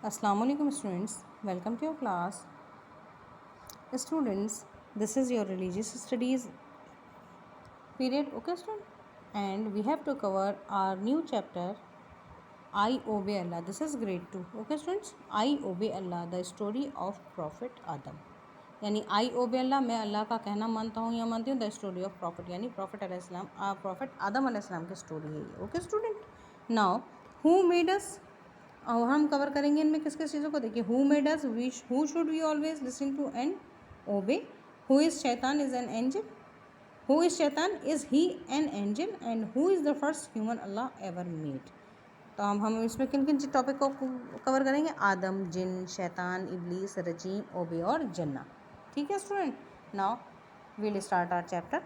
Assalamu alaikum students, welcome to your class. Students, this is your religious studies period, okay student? And we have to cover our new chapter, I Obey Allah. This is grade 2, okay students? I Obey Allah, the story of Prophet Adam. यानी आई ओबे अल्लाह, मैं अल्लाह का कहना मानता हूँ या मानती हूँ. द स्टोरी ऑफ प्रॉफिट यानी प्रॉफिट आदम अलैहिस्सलाम की स्टोरी है ये. Okay student, now who made अस, और हम कवर करेंगे इनमें किस किस चीज़ों को. देखिए, who made us, who should we always listen to and obey. Who is शैतान is an angel. Who is शैतान, is he an angel. And who is the first human अल्लाह एवर मेड. तो हम इसमें किन किन टॉपिक को cover करेंगे. आदम, जिन, शैतान, इब्लीस, रजीम, ओबे और जन्ना. ठीक है student, now we'll start our chapter.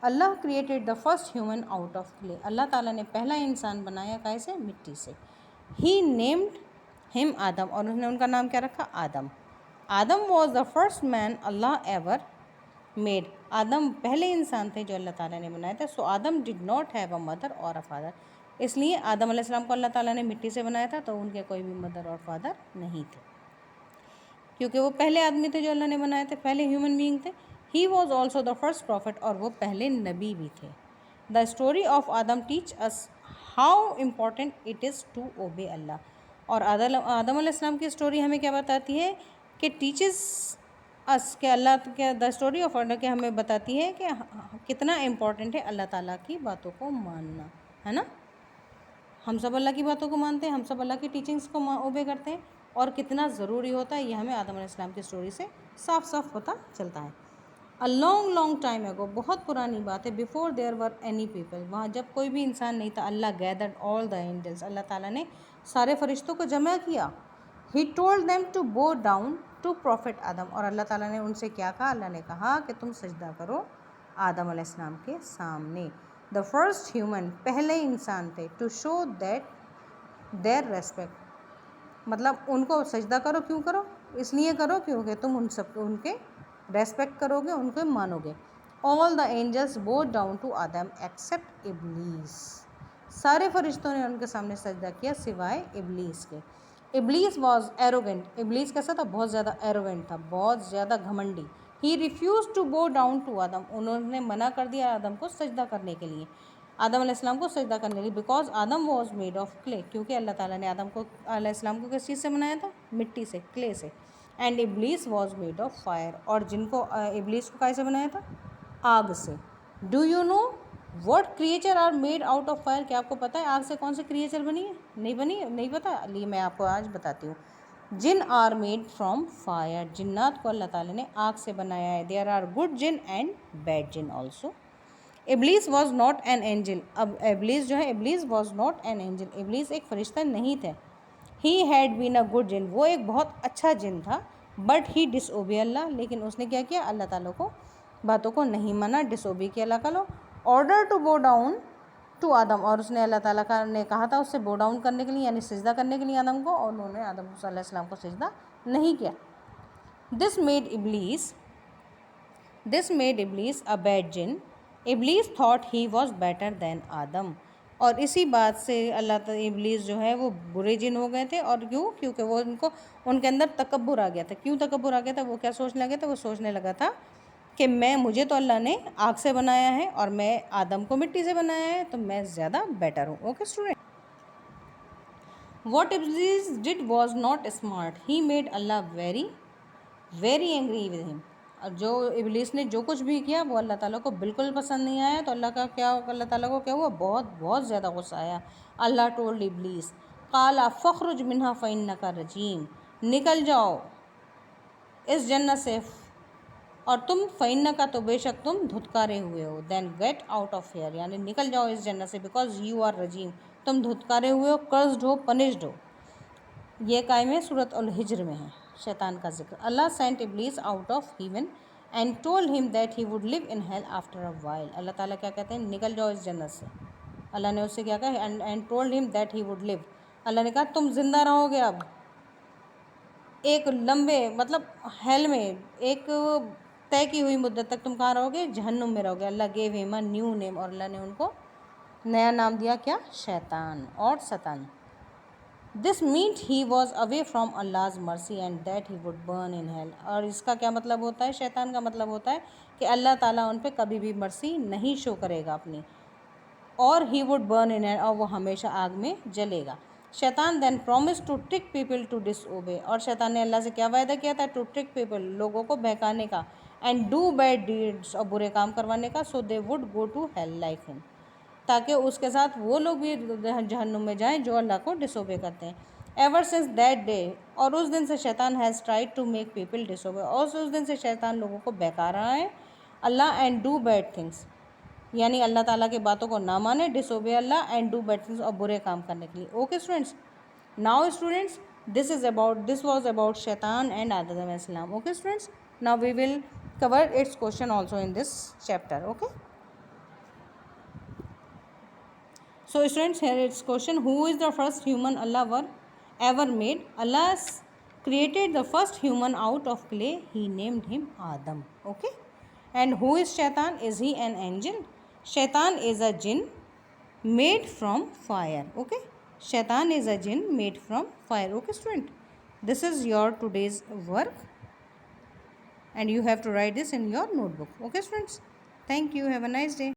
अल्लाह created the first human out of clay. अल्लाह ताला ने पहला इंसान बनाया कैसे, मिट्टी से. ही नेम्ड हिम आदम, और उसने उनका नाम क्या रखा, आदम. Adam was the first man अल्लाह एवर मेड. आदम पहले इंसान थे जो अल्लाह ताला ने बनाए थे. So Adam did not have a mother और अ फादर. इसलिए आदम अलैहिस्सलाम को अल्लाह ताला ने मिट्टी से बनाया था, तो उनके कोई भी मदर और फादर नहीं थे, क्योंकि वो पहले आदमी थे जो अल्लाह ने बनाए थे, पहले ह्यूमन बीइंग थे. He was also the first prophet, और वो पहले नबी भी थे. The story of Adam teach us how important it is to obey अल्लाह. और आदम अलैहिस्सलाम की स्टोरी हमें क्या बताती है कि टीचेस अस के अल्लाह के, द स्टोरी ऑफ अल्लाह के हमें बताती है कि कितना इम्पॉर्टेंट है अल्लाह ताला की बातों को मानना, है ना. हम सब अल्लाह की बातों को मानते हैं, हम सब अल्लाह की टीचिंग्स को ओबे करते हैं, और कितना ज़रूरी होता है ये हमें आदम अलैहिस्सलाम की स्टोरी से साफ साफ पता चलता है. अ लॉन्ग लॉन्ग टाइम एगो, बहुत पुरानी बात है. Before there were any people, वहाँ जब कोई भी इंसान नहीं था. अल्लाह गैदर्ड ऑल द एंजल्स, अल्लाह ताला ने सारे फरिश्तों को जमा किया. He told them to bow down to prophet Adam, और अल्लाह ताला ने उनसे क्या कहा, अल्लाह ने कहा कि तुम सजदा करो आदम अलैहिस्सलाम के सामने. द फर्स्ट ह्यूमन, पहले इंसान थे. To show that their respect, मतलब उनको सजदा करो. क्यों करो, इसलिए करो क्योंकि तुम उन सब उनके रेस्पेक्ट करोगे, उनको मानोगे. All the angels bow down to Adam except इब्लीस. सारे फरिश्तों ने उनके सामने सजदा किया सिवाय इब्लीस के. इब्लीस वॉज एरोगेंट. इब्लीस कैसा था, बहुत ज़्यादा एरोगेंट था, बहुत ज़्यादा घमंडी. He refuse to bow down to Adam, उन्होंने मना कर दिया आदम को सजदा करने के लिए, आदम अलैहिस्सलाम को सजदा करने के लिए. Because Adam was made of clay, क्योंकि अल्लाह ताला ने आदम को अलैहिस्सलाम को किस चीज़ से बनाया था, मिट्टी से, क्ले से. एंड इब्लीस वॉज मेड ऑफ फायर, और जिनको इब्लीस को कैसे बनाया था, आग से. Do you know what creature are made out of fire. क्या आपको पता है आग से कौन से क्रिएचर बनी है, नहीं बनी, नहीं पता. लिए मैं आपको आज बताती हूँ. जिन आर मेड फ्रॉम फायर, जिन्नात को अल्लाह ताला ने आग से बनाया है. देयर आर गुड जिन एंड बैड जिन ऑल्सो. इब्लीस वॉज नॉट एन एंजल. अब इब्लीस जो है, इब्लीस वॉज नॉट एन एंजल, इब्लीस एक फरिश्ता नहीं थे. He had been a good जिन, वो एक बहुत अच्छा जिन था. बट ही डिसओबे अल्लाह, लेकिन उसने क्या किया, अल्लाह ताला को बातों को नहीं माना, डिसओबे किया अल्लाह का law. Order to bow down to Adam, और उसने अल्लाह ताला का ने कहा था उससे बो डाउन करने के लिए, यानी सजदा करने के लिए आदम को, और उन्होंने आदम अलैहिस्सलाम को सजदा नहीं किया. दिस मेड इब्लीस अ बैड जिन. इब्लीस thought he was better than Adam, और इसी बात से इब्लीस जो है वो बुरे जिन हो गए थे. और क्यों, क्योंकि वो उनके अंदर तकब्बुर आ गया था. क्यों तकब्बुर आ गया था, वो क्या सोचने लगे थे, वो सोचने लगा था कि मुझे तो अल्लाह ने आग से बनाया है और मैं आदम को मिट्टी से बनाया है, तो मैं ज़्यादा बेटर हूँ. ओके स्टूडेंट, वॉट इब्लीस did was not smart. He made अल्लाह very very angry with him. और जो इब्लीस ने जो कुछ भी किया वो अल्लाह ताला को बिल्कुल पसंद नहीं आया. तो अल्लाह ताला को क्या हुआ, बहुत बहुत ज़्यादा गुस्सा आया. अल्लाह टोल्ड इब्लीस, काला फ़ख्रुज मिन्हा फ़इन्नका रजीम, निकल जाओ इस जन्नत से, और तुम फ़इन्नका, तो बेशक तुम धुतकारे हुए हो. Then get out of here, यानी निकल जाओ इस जन्नत से, बिकॉज यू आर रजीम, तुम धुतकारे हुए हो, कर्स्ड हो, पनिश्ड हो. ये कायम है सूरत अल हिज्र में है, शैतान का जिक्र. अल्लाह सेंट इब्लीस out of heaven and told him that he would live in hell after a while. अल्लाह ताला क्या कहते हैं, निकल जाओ इस जन्नत से. अल्लाह ने उससे क्या कहा, and told him that he would live. अल्लाह ने कहा तुम जिंदा रहोगे अब एक लंबे, मतलब हेल में, एक तय की हुई मुद्दत तक तुम कहाँ रहोगे, जहन्नुम में रहोगे. अल्लाह gave him a new name, और अल्लाह ने उनको नया नाम दिया, क्या, शैतान और सतान. This meant he was away from Allah's mercy and that he would burn in hell. اور اس کا کیا مطلب ہوتا ہے؟ شیطان کا مطلب ہوتا ہے کہ اللہ تعالیٰ ان پہ کبھی بھی مرسی نہیں شو کرے گا اپنی، اور he would burn in hell، اور وہ ہمیشہ آگ میں جلے گا. شیطان then promised to trick people to disobey، اور شیطان نے اللہ سے کیا وعدہ کیا تھا؟ to trick people، لوگوں کو بہکانے کا، and do bad deeds، اور برے کام کروانے کا، so they would go to hell like him، تاکہ اس کے ساتھ وہ لوگ بھی جہنم میں جائیں جو اللہ کو ڈس اوبے کرتے ہیں. ایور سنس دیٹ ڈے، اور اس دن سے شیطان has tried to make people disobey, اور اس دن سے شیطان لوگوں کو بہکا رہا ہے اللہ، اینڈ ڈو بیڈ تھنگس، یعنی اللہ تعالیٰ کی باتوں کو نہ مانے، ڈس اوبے اللہ، اینڈ ڈو بیڈ تھنگس، اور برے کام کرنے کے لیے. Okay students, now students this was about شیطان اینڈ آدم علیہ السلام. Okay students, now we will cover its question also in this chapter. Okay. So students, here its question: who is the first human Allah ever made? Allah created the first human out of clay. He named him Adam. Okay. And who is Shaitan? Is he an angel? Shaitan is a jinn made from fire. Okay. Shaitan is a jinn made from fire. Okay student, this is your today's work and you have to write this in your notebook. Okay students, thank you, have a nice day.